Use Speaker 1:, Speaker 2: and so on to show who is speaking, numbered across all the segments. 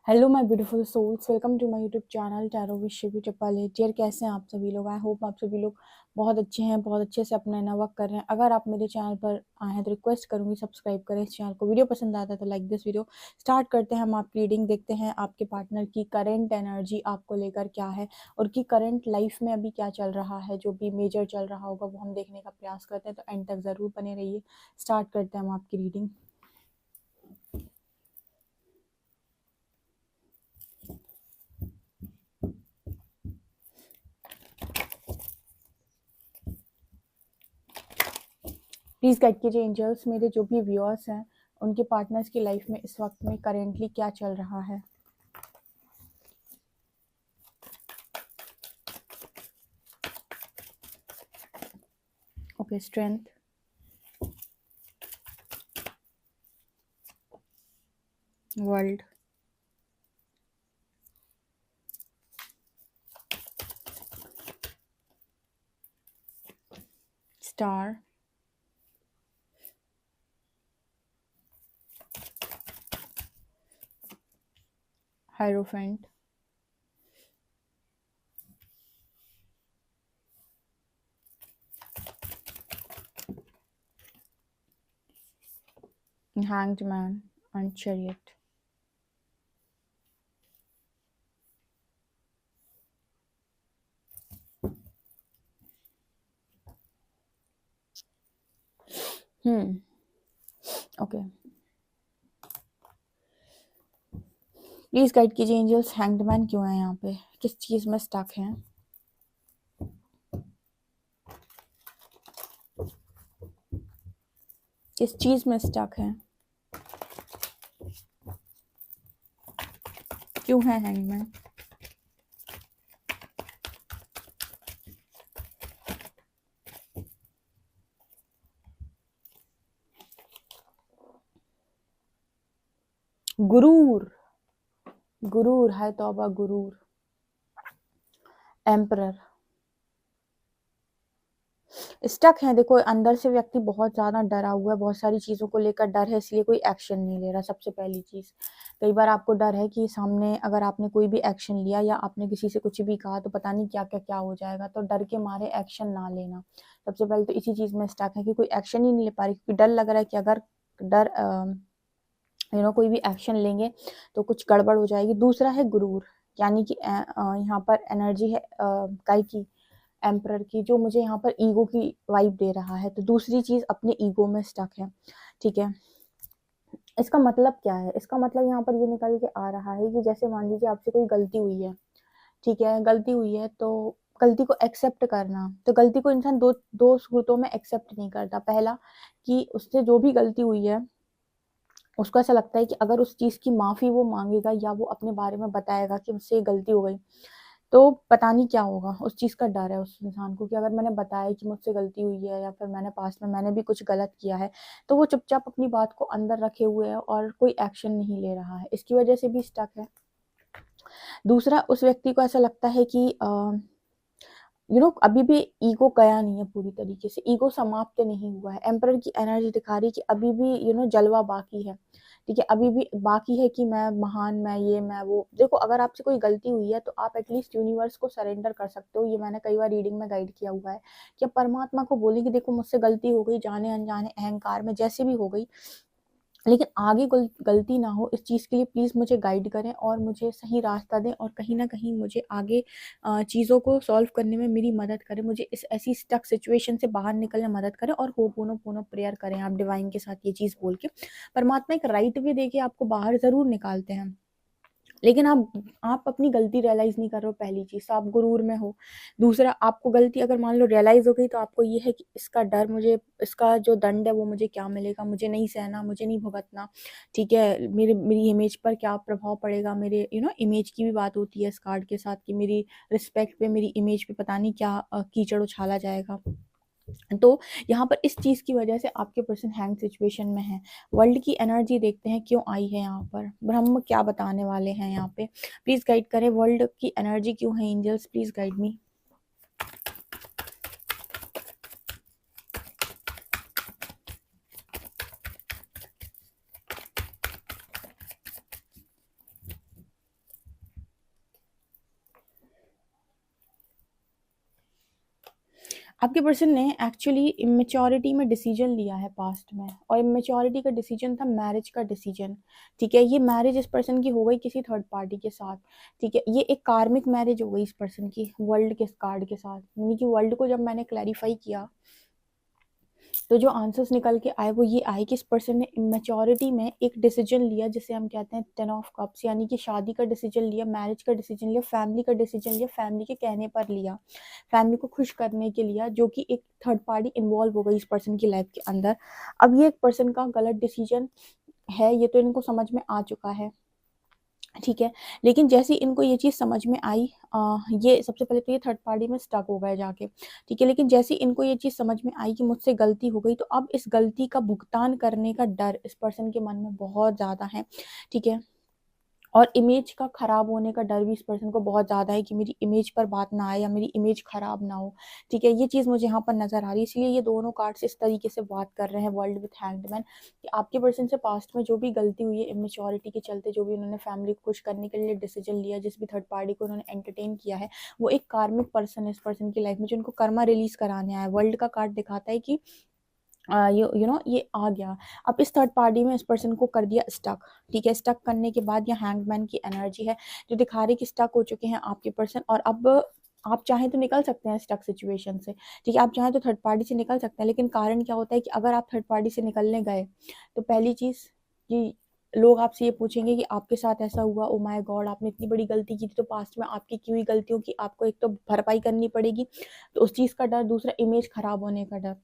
Speaker 1: Hello my beautiful souls, welcome to my YouTube channel tarot with Shivi dear. कैसे हैं आप सभी लोग? आई होप आप सभी लोग बहुत अच्छे हैं, बहुत अच्छे से अपना नया वर्क कर रहे हैं। अगर आप मेरे चैनल पर आए हैं तो रिक्वेस्ट करूंगी सब्सक्राइब करें इस चैनल को। वीडियो पसंद आता है तो लाइक दिस वीडियो। स्टार्ट करते हैं हम आपकी रीडिंग, देखते हैं आपके पार्टनर की करेंट एनर्जी आपको लेकर क्या है और की करेंट लाइफ में अभी क्या चल रहा है। जो भी मेजर चल रहा होगा वो हम देखने का प्रयास करते हैं, तो एंड तक ज़रूर बने रहिए। स्टार्ट करते हैं हम आपकी रीडिंग। प्लीज़ गाइड कीजिए एंजल्स, मेरे जो भी व्यूअर्स हैं उनके पार्टनर्स की लाइफ में इस वक्त में करेंटली क्या चल रहा है। Okay, strength, world, star, hierophant, hanged man and chariot. Okay, please guide कीजिए एंजल्स, हैंग्ड मैन क्यों है यहाँ पे? किस चीज़ में स्टक है? किस चीज़ में स्टक है? क्यों है हैंग्ड मैन? गुरूर, गुरूर है, तौबा, गुरूर, एम्परर, स्टक है। देखो, अंदर से व्यक्ति बहुत ज़्यादा डरा हुआ है, बहुत सारी चीज़ों को लेकर डर है, इसलिए कोई एक्शन नहीं ले रहा। सबसे पहली चीज़, कई बार आपको डर है कि सामने अगर आपने कोई भी एक्शन लिया या आपने किसी से कुछ भी कहा तो पता नहीं क्या क्या क्या हो जाएगा, तो डर के मारे एक्शन ना लेना। सबसे पहले तो इसी चीज़ में स्टक है कि कोई एक्शन ही नहीं ले पा रही, क्योंकि डर लग रहा है कि अगर डर कोई भी एक्शन लेंगे तो कुछ गड़बड़ हो जाएगी। दूसरा है गुरूर, यानी कि यहाँ पर एनर्जी है काई की, एम्परर की, जो मुझे यहाँ पर ईगो की वाइब दे रहा है। तो दूसरी चीज अपने ईगो में स्टक है। ठीक है, इसका मतलब क्या है? इसका मतलब यहाँ पर ये निकल के आ रहा है कि जैसे मान लीजिए आपसे कोई गलती हुई है, ठीक है, गलती हुई है तो गलती को एक्सेप्ट करना। तो गलती को इंसान दो दो सूरतों में एक्सेप्ट नहीं करता। पहला, कि उससे जो भी गलती हुई है उसको ऐसा लगता है कि अगर उस चीज की माफी वो मांगेगा या वो अपने बारे में बताएगा कि मुझसे ये गलती हो गई, तो पता नहीं क्या होगा। उस चीज़ का डर है उस इंसान को कि अगर मैंने बताया कि मुझसे गलती हुई है या फिर मैंने पास्ट में मैंने भी कुछ गलत किया है, तो वो चुपचाप अपनी बात को अंदर रखे हुए है और कोई एक्शन नहीं ले रहा है। इसकी वजह से भी स्टक है। दूसरा, उस व्यक्ति को ऐसा लगता है कि अभी भी ईगो गया नहीं है पूरी तरीके से, ईगो समाप्त नहीं हुआ है। एम्परर की एनर्जी दिखा रही है कि अभी भी जलवा बाकी है। ठीक है, अभी भी बाकी है कि मैं महान, मैं ये, मैं वो। देखो, अगर आपसे कोई गलती हुई है तो आप एटलीस्ट यूनिवर्स को सरेंडर कर सकते हो। ये मैंने कई बार रीडिंग में गाइड किया हुआ है कि आप परमात्मा को बोले कि देखो मुझसे गलती हो गई, जाने अनजाने अहंकार में जैसे भी हो गई, लेकिन आगे गलती ना हो, इस चीज़ के लिए प्लीज़ मुझे गाइड करें और मुझे सही रास्ता दें और कहीं ना कहीं मुझे आगे चीज़ों को सॉल्व करने में मेरी मदद करें। मुझे इस ऐसी स्टक सिचुएशन से बाहर निकलने में मदद करें और होपोनो पोनो प्रेयर करें आप डिवाइन के साथ। ये चीज़ बोल के परमात्मा एक राइट वे दे के आपको बाहर ज़रूर निकालते हैं, लेकिन आप अपनी गलती रियलाइज नहीं कर रहे हो। पहली चीज, आप गुरूर में हो। दूसरा, आपको गलती अगर मान लो रियलाइज हो गई तो आपको ये है कि इसका डर, मुझे इसका जो दंड है वो मुझे क्या मिलेगा, मुझे नहीं सहना, मुझे नहीं भुगतना। ठीक है, मेरी इमेज पर क्या प्रभाव पड़ेगा, मेरे इमेज की भी बात होती है इस कार्ड के साथ कि मेरी रिस्पेक्ट पे, मेरी इमेज पे पता नहीं क्या कीचड़ उछाला जाएगा। तो यहाँ पर इस चीज की वजह से आपके पर्सन हैंग सिचुएशन में है। वर्ल्ड की एनर्जी देखते हैं क्यों आई है यहाँ पर, ब्रह्म क्या बताने वाले हैं यहाँ पे। प्लीज गाइड करें, वर्ल्ड की एनर्जी क्यों है एंजल्स, प्लीज गाइड मी। आपके पर्सन ने एक्चुअली इमेच्योरिटी में डिसीजन लिया है पास्ट में, और इमेच्योरिटी का डिसीजन था मैरिज का डिसीजन। ठीक है, ये मैरिज इस पर्सन की हो गई किसी थर्ड पार्टी के साथ। ठीक है, ये एक कार्मिक मैरिज हो गई इस पर्सन की वर्ल्ड के कार्ड के साथ। यानी कि वर्ल्ड को जब मैंने क्लैरिफाई किया तो जो आंसर्स निकल के आए वो ये आए कि इस पर्सन ने इमेच्योरिटी में एक डिसीजन लिया, जिसे हम कहते हैं 10 ऑफ कप्स, यानी कि शादी का डिसीजन लिया, मैरिज का डिसीजन लिया, फैमिली का डिसीजन लिया, फैमिली के कहने पर लिया, फैमिली को खुश करने के लिया, जो कि एक थर्ड पार्टी इन्वॉल्व हो गई इस पर्सन की लाइफ के अंदर। अब ये एक पर्सन का गलत डिसीजन है, ये तो इनको समझ में आ चुका है। ठीक है, लेकिन जैसे इनको ये चीज़ समझ में आई, ये सबसे पहले तो ये थर्ड पार्टी में स्टक हो गए जाके। ठीक है, लेकिन जैसे इनको ये चीज़ समझ में आई कि मुझसे गलती हो गई, तो अब इस गलती का भुगतान करने का डर इस पर्सन के मन में बहुत ज़्यादा है। ठीक है, और इमेज का खराब होने का डर भी इस पर्सन को बहुत ज़्यादा है कि मेरी इमेज पर बात ना आए या मेरी इमेज खराब ना हो। ठीक है, ये चीज़ मुझे यहाँ पर नज़र आ रही है, इसलिए ये दोनों कार्ड्स इस तरीके से बात कर रहे हैं वर्ल्ड विथ हैंडमैन, कि आपके पर्सन से पास्ट में जो भी गलती हुई है इमेच्योरिटी के चलते, जो भी उन्होंने फैमिली को खुश करने के लिए डिसीजन लिया, जिस भी थर्ड पार्टी को उन्होंने एंटरटेन किया है, वो एक कार्मिक पर्सन है इस पर्सन की लाइफ में, जो उनको कर्मा रिलीज कराने आया है। वर्ल्ड का कार्ड दिखाता है कि ये आ गया। अब इस थर्ड पार्टी में इस पर्सन को कर दिया स्टक। ठीक है, स्टक करने के बाद यहाँ हैंगमैन की एनर्जी है जो दिखा रही कि स्टक हो चुके हैं आपके पर्सन, और अब आप चाहें तो निकल सकते हैं स्टक सिचुएशन से। ठीक है, आप चाहें तो थर्ड पार्टी से निकल सकते हैं, लेकिन कारण क्या होता है कि अगर आप थर्ड पार्टी से निकलने गए तो पहली चीज़ कि लोग आपसे ये पूछेंगे कि आपके साथ ऐसा हुआ, ओ माय गॉड आपने इतनी बड़ी गलती की थी, तो पास्ट में आपकी की हुई गलतियों की आपको एक तो भरपाई करनी पड़ेगी, तो उस चीज़ का डर। दूसरा, इमेज खराब होने का डर।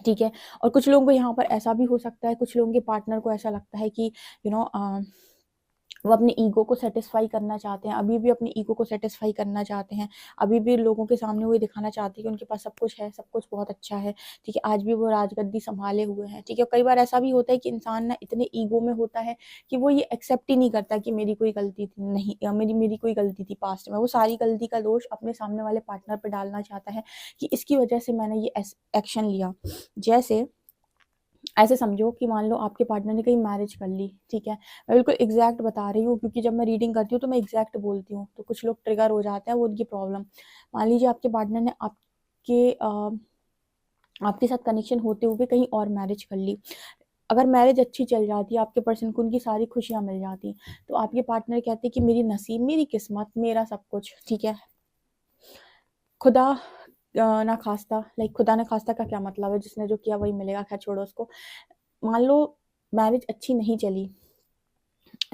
Speaker 1: ठीक है, और कुछ लोगों को यहाँ पर ऐसा भी हो सकता है, कुछ लोगों के पार्टनर को ऐसा लगता है कि यू नो वो अपने ईगो को सेटिस्फाई करना चाहते हैं, अभी भी अपने ईगो को सेटिस्फाई करना चाहते हैं, अभी भी लोगों के सामने वो दिखाना चाहते हैं कि उनके पास सब कुछ है, सब कुछ बहुत अच्छा है। ठीक है, आज भी वो राजगद्दी संभाले हुए हैं। ठीक है, कई बार ऐसा भी होता है कि इंसान ना इतने ईगो में होता है कि वो ये एक्सेप्ट ही नहीं करता कि मेरी कोई गलती थी नहीं, या मेरी मेरी कोई गलती थी पास्ट में। वो सारी गलती का दोष अपने सामने वाले पार्टनर पर डालना चाहता है कि इसकी वजह से मैंने ये एक्शन लिया। जैसे ऐसे समझो कि मान लो आपके पार्टनर ने कहीं मैरिज कर ली। ठीक है, मैं बिल्कुल एग्जैक्ट बता रही हूँ, क्योंकि जब मैं रीडिंग करती हूँ तो मैं एग्जैक्ट बोलती हूँ, तो कुछ लोग ट्रिगर हो जाते हैं, वो उनकी प्रॉब्लम। मान लीजिए आपके पार्टनर ने आपके साथ कनेक्शन होते हुए कहीं और मैरिज कर ली। अगर मैरिज अच्छी चल जाती है, आपके पर्सन को उनकी सारी खुशियां मिल जाती, तो आपके पार्टनर कहते कि मेरी नसीब, मेरी किस्मत, मेरा सब कुछ। ठीक है, खुदा ना खास्ता, लाइक खुदा ना खास्ता का क्या मतलब है, जिसने जो किया वही मिलेगा, खैर छोड़ो उसको। मान लो मैरिज अच्छी नहीं चली।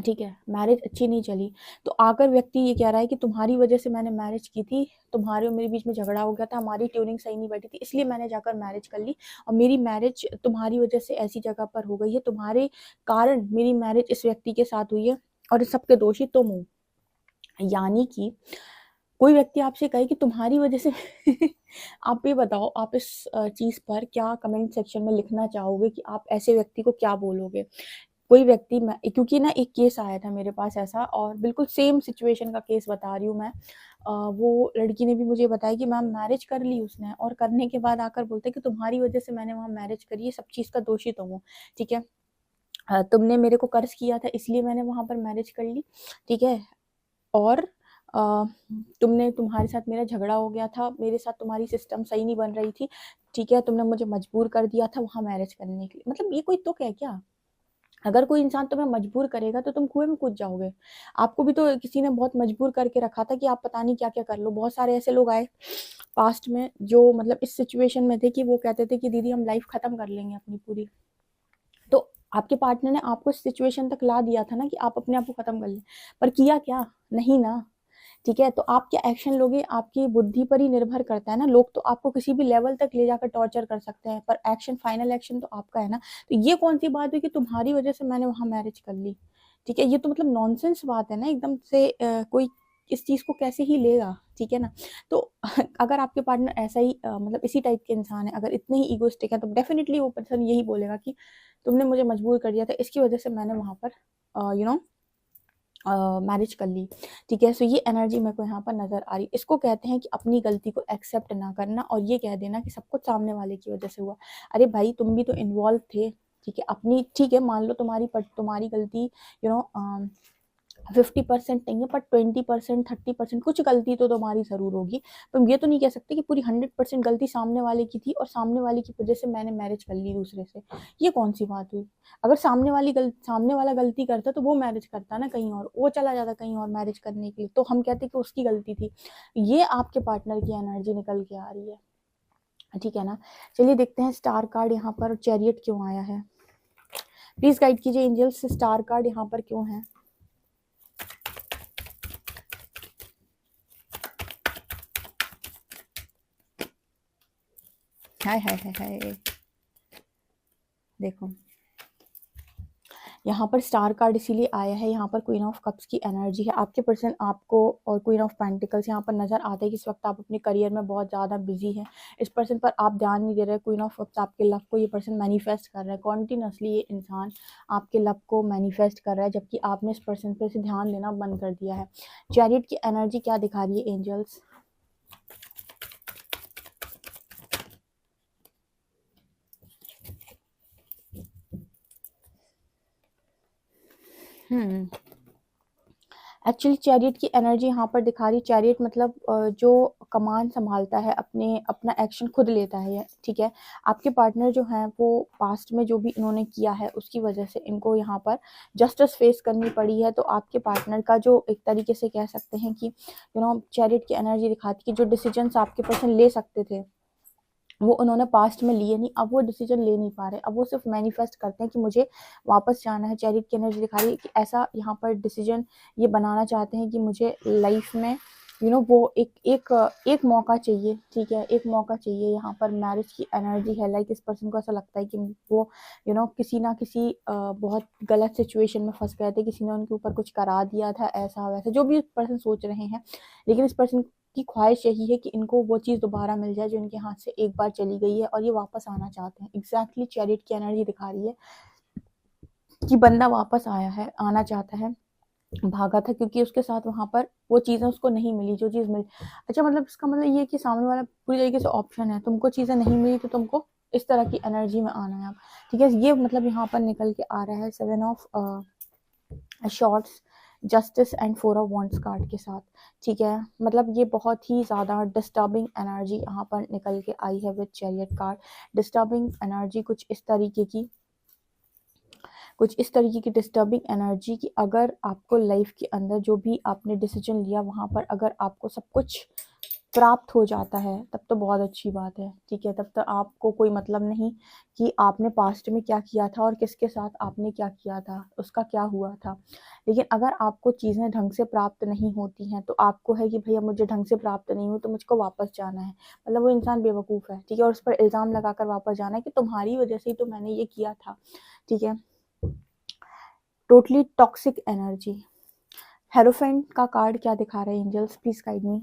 Speaker 1: ठीक है, मैरिज अच्छी नहीं चली, तो आकर व्यक्ति ये कह रहा है कि तुम्हारी वजह से मैंने मैरिज की थी, तुम्हारे और मेरे बीच में झगड़ा हो गया था, हमारी ट्यूनिंग सही नहीं बैठी थी, इसलिए मैंने जाकर मैरिज कर ली, और मेरी मैरिज तुम्हारी वजह से ऐसी जगह पर हो गई है, तुम्हारे कारण मेरी मैरिज इस व्यक्ति के साथ हुई है, और इस सबके दोषी तुम हो। यानी कि कोई व्यक्ति आपसे कहे कि तुम्हारी वजह से आप ये बताओ, आप इस चीज़ पर क्या कमेंट सेक्शन में लिखना चाहोगे, कि आप ऐसे व्यक्ति को क्या बोलोगे? कोई व्यक्ति, मैं क्योंकि ना एक केस आया था मेरे पास ऐसा, और बिल्कुल सेम सिचुएशन का केस बता रही हूँ मैं। वो लड़की ने भी मुझे बताया कि मैम मैरिज कर ली उसने, और करने के बाद आकर बोलते कि तुम्हारी वजह से मैंने वहाँ मैरिज करी है, सब चीज़ का दोषी तुम हो। ठीक है, तुमने मेरे को कर्ज किया था, इसलिए मैंने वहाँ पर मैरिज कर ली। ठीक है, और तुम्हारे साथ मेरा झगड़ा हो गया था, मेरे साथ तुम्हारी सिस्टम सही नहीं बन रही थी। ठीक है, तुमने मुझे मजबूर कर दिया था वहाँ मैरिज करने के लिए। मतलब ये कोई तुक है क्या? अगर कोई इंसान तुम्हें मजबूर करेगा तो तुम कुएं में कूद जाओगे। आपको भी तो किसी ने बहुत मजबूर करके रखा था कि आप पता नहीं क्या क्या कर लो। बहुत सारे ऐसे लोग आए पास्ट में जो मतलब इस सिचुएशन में थे कि वो कहते थे कि दीदी हम लाइफ खत्म कर लेंगे अपनी पूरी। तो आपके पार्टनर ने आपको इस सिचुएशन तक ला दिया था ना कि आप अपने आप को खत्म कर लें, पर किया क्या? नहीं ना। ठीक है, तो आप क्या एक्शन लोगे आपकी बुद्धि पर ही निर्भर करता है ना। लोग तो आपको किसी भी लेवल तक ले जाकर टॉर्चर कर सकते हैं, पर एक्शन, फाइनल एक्शन तो आपका है ना। तो ये कौन सी बात हुई कि तुम्हारी वजह से मैंने वहां मैरिज कर ली? ठीक है, ये तो मतलब नॉनसेंस बात है ना एकदम से। कोई इस चीज को कैसे ही लेगा? ठीक है ना। तो अगर आपके पार्टनर ऐसा ही मतलब इसी टाइप के इंसान है, अगर इतने ही ईगोइस्टिक है, तो डेफिनेटली वो पर्सन यही बोलेगा कि तुमने मुझे मजबूर कर दिया था, इसकी वजह से मैंने वहां पर मैरिज कर ली। ठीक है, सो ये एनर्जी मेरे को यहाँ पर नजर आ रही। इसको कहते हैं कि अपनी गलती को एक्सेप्ट ना करना, और ये कह देना कि सब कुछ सामने वाले की वजह से हुआ। अरे भाई, तुम भी तो इन्वॉल्व थे। ठीक है, अपनी, ठीक है, मान लो तुम्हारी गलती, यू नो 50% नहीं है, पर 20%, 30% कुछ गलती तो तुम्हारी ज़रूर होगी। पर हम ये तो नहीं कह सकते कि पूरी 100% गलती सामने वाले की थी और सामने वाले की वजह से मैंने मैरिज कर ली दूसरे से। ये कौन सी बात हुई? अगर सामने वाला गलती करता तो वो मैरिज करता ना कहीं और, वो चला जाता कहीं और मैरिज करने के लिए, तो हम कहते कि उसकी गलती थी। ये आपके पार्टनर की एनर्जी निकल के आ रही है, ठीक है ना। चलिए देखते हैं स्टार कार्ड यहाँ पर चैरियट क्यों आया है। प्लीज गाइड कीजिए एंजल्स, स्टार कार्ड यहाँ पर क्यों है। हाय हाय हाय हाय, देखो यहाँ पर स्टार कार्ड इसीलिए आया है, यहाँ पर क्वीन ऑफ कप्स की एनर्जी है। आपके पर्सन आपको और क्वीन ऑफ पेंटिकल्स यहाँ पर नजर आता है कि इस वक्त आप अपने करियर में बहुत ज़्यादा बिजी हैं। इस पर्सन पर आप ध्यान नहीं दे रहे। क्वीन ऑफ कप्स आपके लव को ये पर्सन मैनिफेस्ट कर रहा है कॉन्टिन्यूसली, ये इंसान आपके लव को मैनिफेस्ट कर रहा है, जबकि आपने इस पर्सन पर से ध्यान देना बंद कर दिया है। चैरियट की एनर्जी क्या दिखा रही है एंजल्स? एक्चुअली चैरियट की एनर्जी यहाँ पर दिखा रही है, चैरियट मतलब जो कमान संभालता है, अपना एक्शन खुद लेता है, ठीक है। आपके पार्टनर जो हैं वो पास्ट में जो भी इन्होंने किया है उसकी वजह से इनको यहाँ पर जस्टिस फेस करनी पड़ी है। तो आपके पार्टनर का जो एक तरीके से कह सकते हैं कि चैरियट की एनर्जी दिखाती है कि जो डिसीजंस आपके पर्सन ले सकते थे वो उन्होंने पास्ट में लिए नहीं, अब वो डिसीजन ले नहीं पा रहे, अब वो सिर्फ मैनिफेस्ट करते हैं कि मुझे वापस जाना है। चैरिट की एनर्जी दिखा रही है कि ऐसा यहाँ पर डिसीजन ये बनाना चाहते हैं कि मुझे लाइफ में वो एक मौका चाहिए, ठीक है, एक मौका चाहिए। यहाँ पर मैरिज की एनर्जी है, लाइक इस पर्सन को ऐसा लगता है कि वो किसी ना किसी बहुत गलत सिचुएशन में फंस गए थे, किसी ने उनके ऊपर कुछ करा दिया था, ऐसा वैसा जो भी पर्सन सोच रहे हैं। लेकिन इस पर्सन की ख्वाहिश यही है कि इनको वो चीज़ दोबारा मिल जाए जो इनके हाथ से एक बार चली गई है, और ये वापस आना चाहते हैं। एग्जैक्टली चैरिट की एनर्जी दिखा रही है कि बंदा वापस आया है, आना चाहता है, भागा था क्योंकि उसके साथ वहां पर वो चीज़ें उसको नहीं मिली जो चीज़ मिली। अच्छा, मतलब इसका मतलब ये है कि सामने वाला पूरी तरीके से ऑप्शन है, तुमको चीज़ें नहीं मिली तो तुमको इस तरह की एनर्जी में आना है आप, ठीक है। ये मतलब यहाँ पर निकल के आ रहा है 7 of shorts, justice and 4 of wants card के साथ, ठीक है। मतलब ये बहुत ही ज़्यादा डिस्टर्बिंग एनर्जी यहाँ पर निकल के आई है with chariot card. Disturbing energy कुछ इस तरीके की डिस्टर्बिंग एनर्जी कि अगर आपको लाइफ के अंदर जो भी आपने डिसीजन लिया वहाँ पर अगर आपको सब कुछ प्राप्त हो जाता है तब तो बहुत अच्छी बात है, ठीक है। तब तो आपको कोई मतलब नहीं कि आपने पास्ट में क्या किया था और किसके साथ आपने क्या किया था, उसका क्या हुआ था। लेकिन अगर आपको चीज़ें ढंग से प्राप्त नहीं होती हैं तो आपको है कि भैया मुझे ढंग से प्राप्त नहीं हुई तो मुझको वापस जाना है। मतलब वो इंसान बेवकूफ़ है, ठीक है, और उस पर इल्ज़ाम लगाकर वापस जाना है कि तुम्हारी वजह से ही तो मैंने ये किया था, ठीक है। Totally toxic energy. हेरोफेंट का कार्ड क्या दिखा रहा है एंजल्स, प्लीज गाइड मी।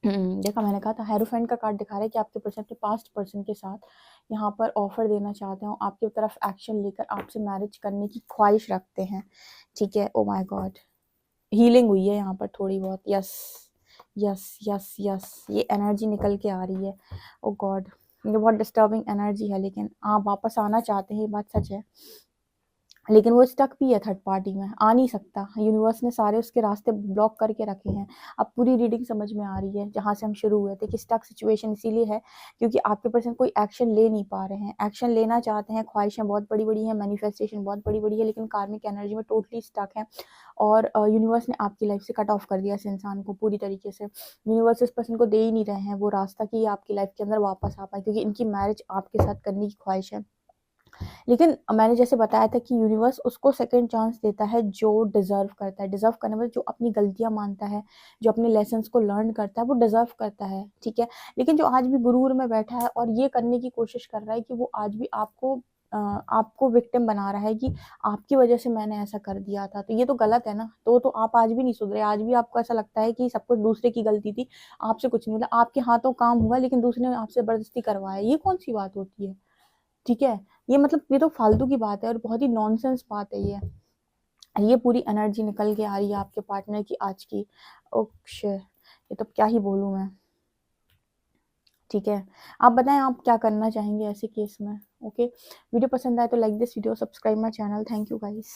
Speaker 1: देखा, मैंने कहा था हेरोफेंट का कार्ड दिखा रहा है कि आपके पर्सन अपने पास्ट पर्सन के साथ यहाँ पर ऑफर देना चाहते हो, आपकी तरफ एक्शन लेकर आपसे मैरिज करने की ख्वाहिश रखते हैं, ठीक है। ओ माय गॉड, हीलिंग हुई है यहाँ पर थोड़ी बहुत, यस यस यस यस, ये एनर्जी निकल के आ रही है। ओ गॉड, ये बहुत डिस्टर्बिंग एनर्जी है, लेकिन आप वापस आना चाहते हैं, ये बात सच है। लेकिन वो स्टक भी है, थर्ड पार्टी में आ नहीं सकता, यूनिवर्स ने सारे उसके रास्ते ब्लॉक करके रखे हैं। अब पूरी रीडिंग समझ में आ रही है जहाँ से हम शुरू हुए थे कि स्टक सिचुएशन इसीलिए है क्योंकि आपके पर्सन कोई एक्शन ले नहीं पा रहे हैं, एक्शन लेना चाहते हैं, ख्वाहिशें बहुत बड़ी बड़ी हैं, मैनिफेस्टेशन बहुत बड़ी बड़ी है, लेकिन कार्मिक एनर्जी में टोटली स्टक है। और यूनिवर्स ने आपकी लाइफ से कट ऑफ कर दिया इस इंसान को पूरी तरीके से। यूनिवर्स इस पर्सन को दे ही नहीं रहे हैं वो रास्ता कि आपकी लाइफ के अंदर वापस आ पाए, क्योंकि इनकी मैरिज आपके साथ करने की ख्वाहिश है। लेकिन मैंने जैसे बताया था कि यूनिवर्स उसको सेकंड चांस देता है जो डिजर्व करता है। डिजर्व करने मतलब जो अपनी गलतियां मानता है, जो अपने लेसन्स को लर्न करता है, वो डिजर्व करता है, ठीक है। लेकिन जो आज भी गुरूर में बैठा है और ये करने की कोशिश कर रहा है कि वो आज भी आपको विक्टिम बना रहा है कि आपकी वजह से मैंने ऐसा कर दिया था, तो ये तो गलत है ना। तो आप आज भी नहीं सुधरे, आज भी आपको ऐसा लगता है कि सब कुछ दूसरे की गलती थी, आपसे कुछ नहीं, मतलब आपके हाथों काम हुआ लेकिन दूसरे ने आपसे जबरदस्ती करवाया। ये कौन सी बात होती है, ठीक है। ये मतलब ये तो फालतू की बात है और बहुत ही नॉनसेंस बात है ये पूरी एनर्जी निकल के आ रही है आपके पार्टनर की आज की। ओके, ये तो क्या ही बोलूं मैं, ठीक है, आप बताएं आप क्या करना चाहेंगे ऐसे केस में। ओके, वीडियो पसंद आए तो like this video, subscribe my channel. Thank you guys.